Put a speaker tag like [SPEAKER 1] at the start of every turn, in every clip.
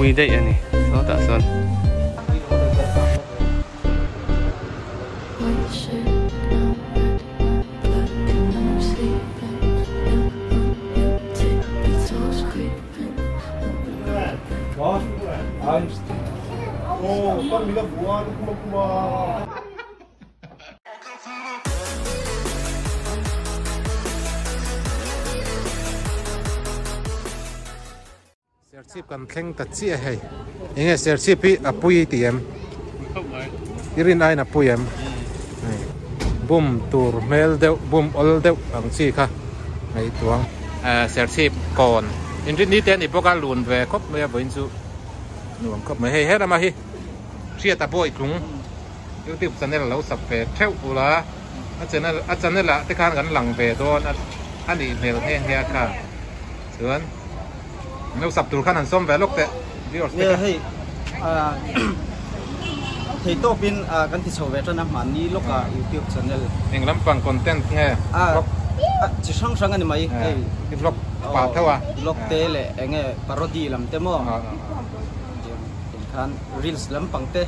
[SPEAKER 1] pui đây anh số tạ son
[SPEAKER 2] con mình là bùa bùa
[SPEAKER 3] Serchip kan thleng ta chi a hei enge serchip hi apui tiam irin ai na puiam bum tur mel deuh bum ol deuh ang chi kha ngai tuang serchip kon in rin ni ten i boka lun ve khop me boin chu nuam khop me hei hera ma hi ria ta boi klung youtube channel lo sap ve theu ula a channel la te khan kan lang ve don ani mel he he kha chuan nếu sập từ khăn hàng xóm về lúc tệ
[SPEAKER 4] yeah hey thì tôi pin cái thì sầu về cho năm mà ní lúc YouTube channel
[SPEAKER 3] mình làm bằng content nghe
[SPEAKER 4] chỉ sang sang anh mày
[SPEAKER 3] cái vlog bảo theo
[SPEAKER 4] vlog tê lệ nghe parody làm thế mà khan reels làm bằng tê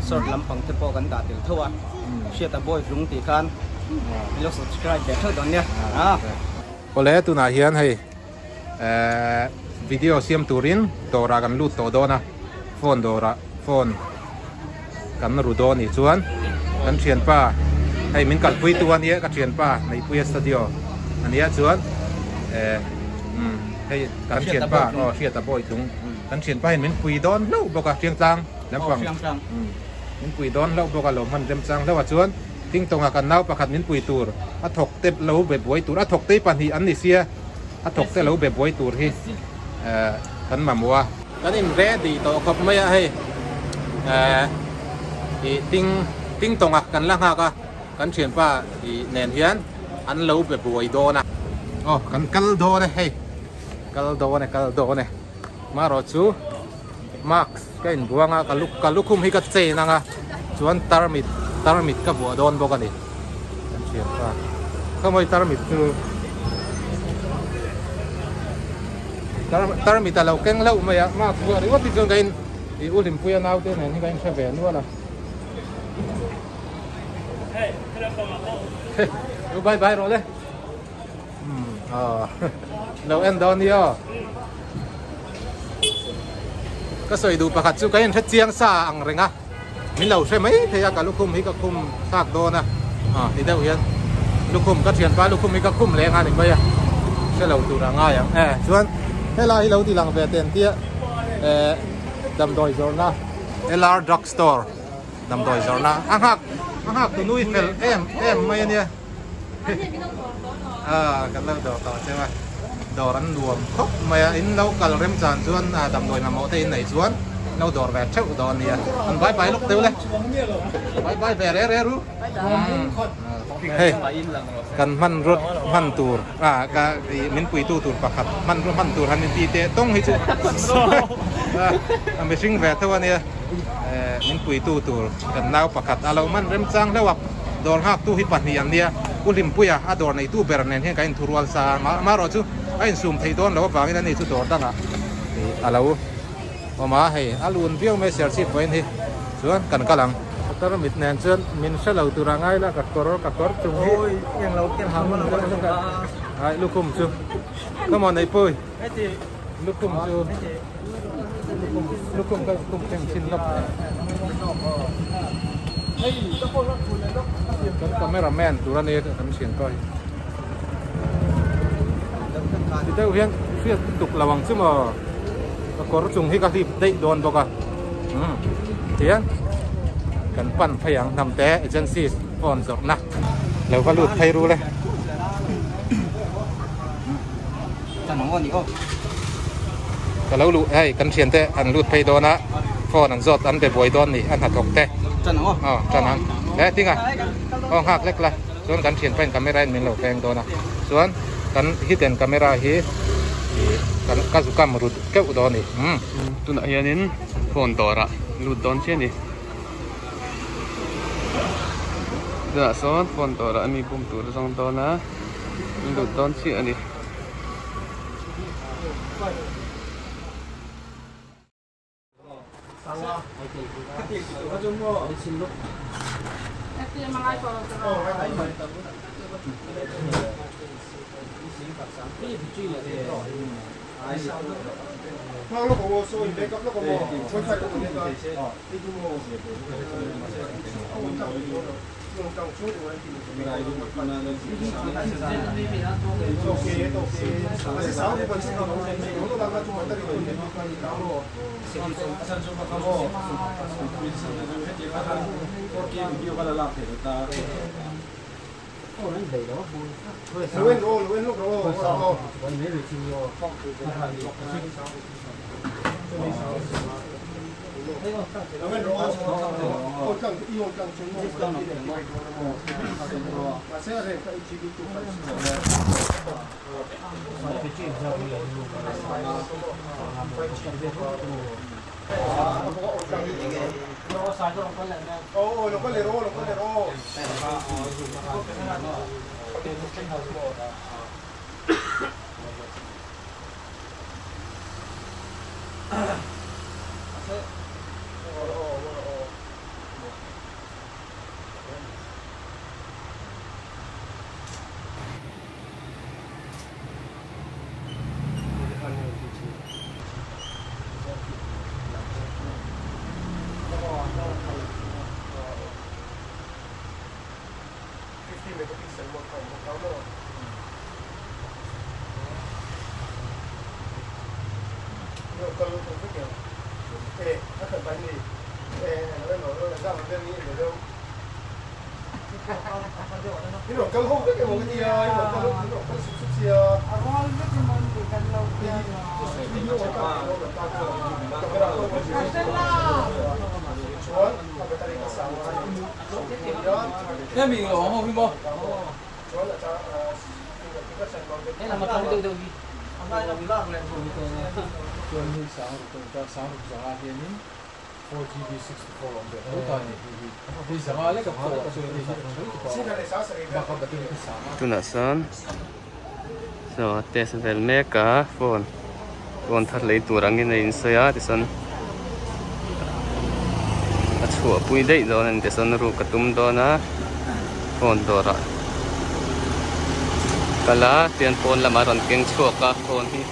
[SPEAKER 4] short làm bằng tê po kan ta til thua share ta boy lung ti khan lúc subscribe để thôi đó nha
[SPEAKER 3] có lẽ tu na hiền hay video siam turin tora kan lut to dona phone dora phone kan ru do ni chuan kan thian pa hei min kal pui tu ania ka thian pa nei pui studio ania chuan hei kan thian pa ria ta boy tung kan thian pa min pui don lo boka thiang tlang lam pang min pui don lo boka lo man rem chang lo wa chuan ting tonga kan nau pakhat min pui tur a thok te lo be boi tur a thok te pan hi an ni sia a thok te lo be boi tur hi kan mà mua kan in re di to khop mai a hei i ting tonga kan la ha ka kan thian pa i nen hian an lo be boi do na kan kal do ne hei kal do ne ma ro chu max kain buanga kalukum hi ka che na nga chuan tarmit ka bu don bo ka ni kan thian pa khamoi tarmit chu tarmit alo keng lau maya ma ku ri wat ti gain i ulim puya nau te nen hi gain sa ve nu la bye bye rồi đấy lâu em đón đi cái sợi đủ bạc chú cái hết chiang sa ang ring á mình lâu xem mấy thì cả lúc khum hi cả khum sạc đô nè thì đâu yên lúc khum cái chuyện ba lúc khum hi cả khum lẹ ngay định bây giờ sẽ lâu tụ ra ngay à chuan thế là lâu thì lằng về tiền tia đầm đồi rồi na LR Drug Store đầm đồi rồi na ăn hạc tụi nuôi phèn em mấy nha cái lâu đồ xem mà đồ rắn luồng khóc mà in lâu cả rem tràn chuan đầm đồi mà mẫu tên này chuan lâu đồ về chậu đồ này ăn bye lúc tiêu lên bye về re ru hey kan man rốt man tour cái min pui tu tour pakhat man tour han ti te tong hi chu amazing về thôi nè min pui tu tour kan nau pakhat alo man rem chang lewap dor hak tu hi pahniam nia ulim puya ador nei tu ber nen he kain thurual sa ma ro chu ain sum thei don lo wangin ani chu dor danga alo oma hei alun viau me ser chi point hi chuan kan kalang tar mit nen chuan min sa lo tu rangai la ka kor chung hi
[SPEAKER 4] ôi yang lâu tiền hàng nó
[SPEAKER 3] ai lukum chu come on nei pui lukum chu lukum ka kum chen chin lop kan cameraman tu ran e kan sian toi ti deu hian fiat tuk lawang chu ma ka kor chung hi ka hip dei don boka tian kan pan phayang nam te agency sponsor na lo ka lut thai ru le
[SPEAKER 4] chẳng nóng ngon gì không
[SPEAKER 3] ka lo lu ai kan sian te an lut phai dona phone an zot an be boi don ni an ha thok te
[SPEAKER 4] chẳng nóng ngon
[SPEAKER 3] chẳng hạn đấy tiếng hạc lek la chuan kan thian pen camera min lo peng dona chuan kan hidden camera hi kan kazukam rut keu do ni
[SPEAKER 1] tu na hianin phone tora lut don che ni da son phone tora ami pum tur song to na lut don che ani
[SPEAKER 2] Mang nó có số in backup nó có một wifi nó có liên quan đi chung một用钢珠我来听。OK，还是少部分是那种我都当他中文的那种然后路温路哦。我们罗我更用更中国的那个，马上要在HB做分哦，龙哥来喽！你落更好嘅冇嗰啲啊，你落更少少啲啊。
[SPEAKER 1] 一面我好邊噃？
[SPEAKER 4] 你諗下睇到啲，係咪有拉嘅？Tu
[SPEAKER 1] nak son, so test vel meka phone thar lei turang in in soya ti son a chua pui dei don an ti son ru katum do na phone dora kala tian phone lama ron keng chua ka phone hi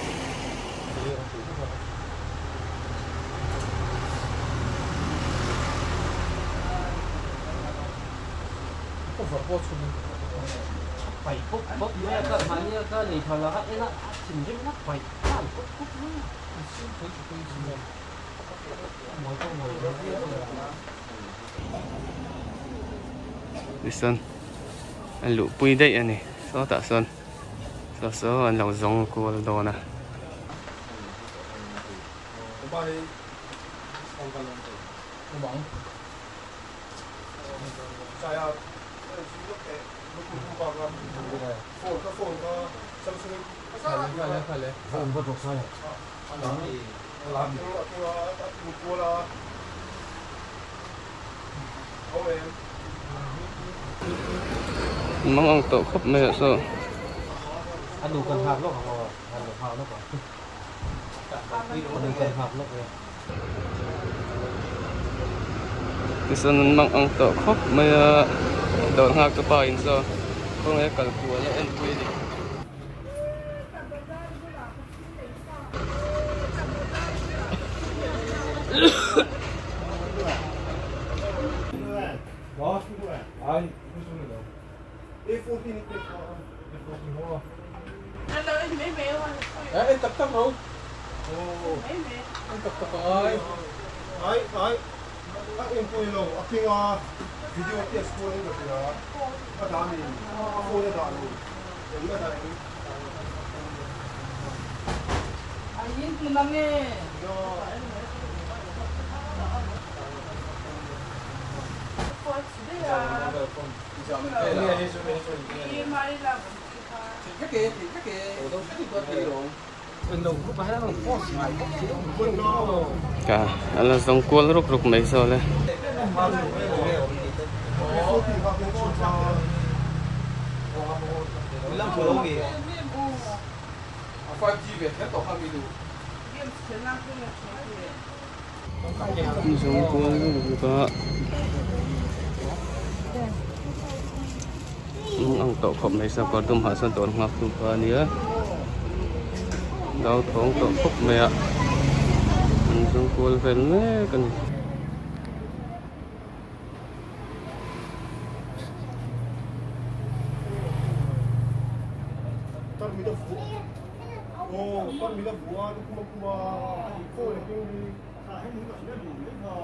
[SPEAKER 4] Bảy phút nghe các bạn nghe các này thôi là hết nó chỉnh giúp nó 7 phút
[SPEAKER 1] đi son anh lụ pui dei anh này so ta son so anh lau zong ko do na mong ông tổ khóc mẹ sao
[SPEAKER 3] anh đủ cần hạt lúc hả anh đủ hạt lúc hả anh đủ cần hạt lúc rồi
[SPEAKER 1] thì son mong ông tổ khóc mẹ đồn hạt cái bài sao không ai cần của là em quên đi
[SPEAKER 3] em tập rồi em tập rồi
[SPEAKER 2] ai em tôi lo aking video test ko ni ko ya padami ko ni da ni yung da ni
[SPEAKER 5] ayin tunange
[SPEAKER 1] cả là dòng cua rục rục mấy giờ lên dùng cuốn có ông tổ khổng này sao có tôm hả sơn tổn hoặc tôm có nữa đau thống tổ khúc mẹ dùng cuốn về nữa cần
[SPEAKER 2] con mình là vụ ăn cũng cô là cái hay những cái nó đủ đấy mà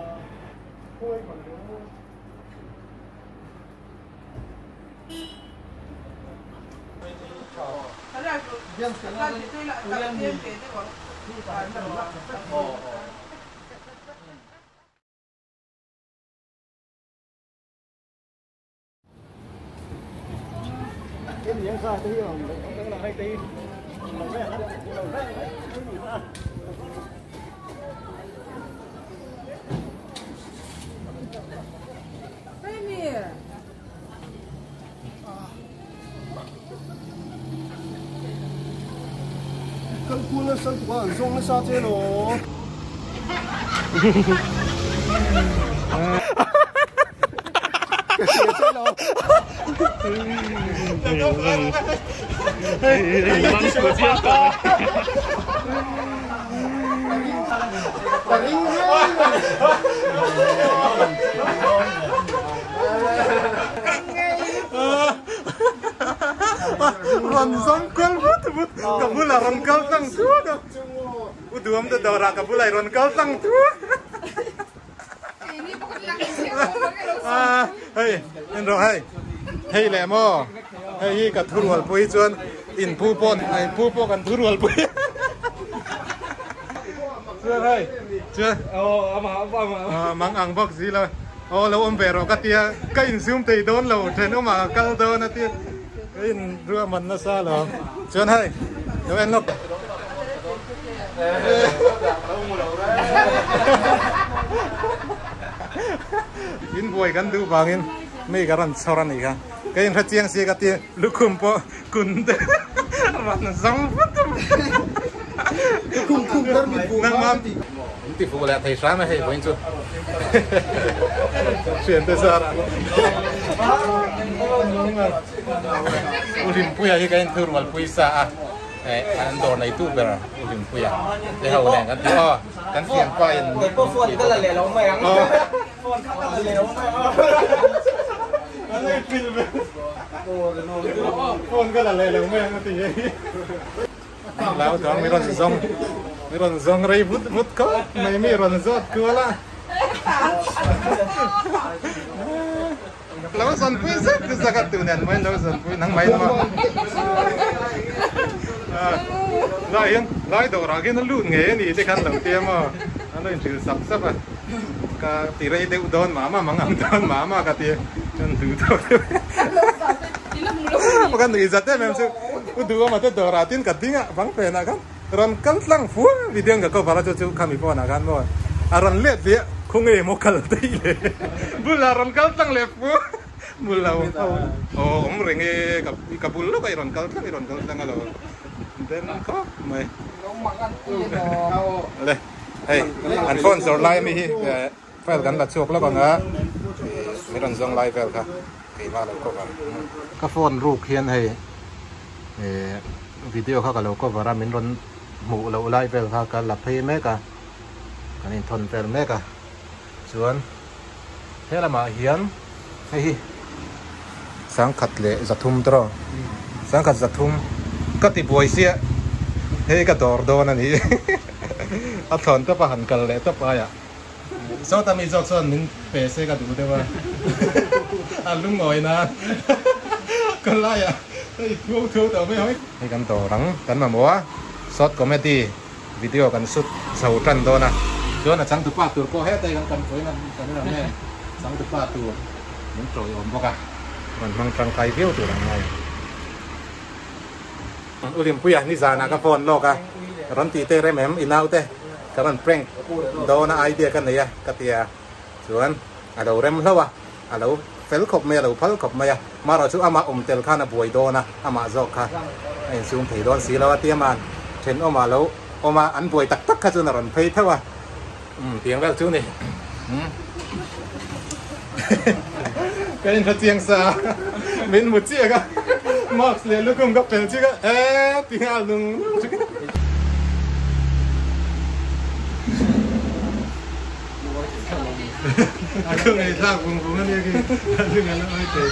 [SPEAKER 2] cô ấy còn nữa cái gì ăn sai tí không? Cái là hay tí. Con cuốn nó sao quá ăn xong nó sao thế nó?
[SPEAKER 3] Ron song kal but kabula ron kal tang tu uduam tu dora kabula ron kal tang tu hey endo hey le mo hey ka thurwal pui chuan in pu pon ai pu po kan thurwal pui chuan hey chuan mang ang bok zi la lo om vero ka tia ka in zoom te don lo then ma kal don na tia in rua man na sa lo chuan hey yo en lok in boy kan du bangin me garan choran ni ka kain ra chiang si ka ti lukum po kun de ran zong kum dar mi bu nang mam ti fu la thai sa ma hey boin chu chuyện tới giờ ulim puya hi kain thur mal puisa an do nei tu ber ulim puya de hau ne kan to kan sian pa in
[SPEAKER 4] po phone ka la le lo mai ang phone ka la le lo mai
[SPEAKER 3] ale pil be phone ka la le lo mai ang ti lao thong mi ron zong rei vut ko mai mi ron zot ko la lâu dần pui rất cứ ra cái từ nền mới lâu dần pui nắng máy mà lại đồ ra cái nó lụn nghề này để khăn đầu tiên mà nó lên trừ sập sắp à cả tỷ đây đều đón má mà mang ăn đón má mà cả tiền chân thứ thôi mà cái gì giật đấy em chứ udah mà tôi đồ ra tiền cả tiếng à vắng về nào kan ron kan lang phu video nggak kau para cucu kami pun kan mau aran lihat dia không nghe một cái gìเลยbularan kal tang lepu bulau oh om ringe kabulu kay ron kal tang alo then ko mai le hey an phone so lai mi hi file kan la chok la banga mi ron zong lai file ka kai ma lo ko ba ka phone ruk hian hey video ka lo ko bara min ron mu lo lai file ka la phei me ka kanin thon file me ka chuan thế là mà hiền hay sáng khát lệ giật thum đó sáng khát giật thum cắt thì bồi xia thế cái đòn đó này à thon tập hành cần lệ tập ai à sau ta mình dọn xong mình bể xe cái đủ đấy mà à lúc ngồi nè còn lại à thu tao mới hỏi cái con tàu rắn cái mà múa short comedy video kan shoot sầu trần đó nè cho nên sáng thứ ba tuần có hết đây cần phải làm nghe sáng thứ ba tuần những trội ổn bốc à còn mang trăng cây phiếu từ đằng này ulim puya ni già na cái phone lo cả ron ti te rem em inau te cái ron prank đó na idea cái này à cái tia chuan à đầu rem lâu à lâu fel khop me lâu phal khop me mà rồi chú ama tel khana buổi đó na ama zok kha anh xuống thì đón xí lâu tia man trên oma lâu oma ăn buổi tắc tắc cái chú na ron phê thế à tiếng vào chú này cái này thật chiang xa mình một chiếc á Max liền lúc cùng gặp phải chiếc á ê tiếng à lưng không này sao cũng không nghe cái lưng nó hơi tệ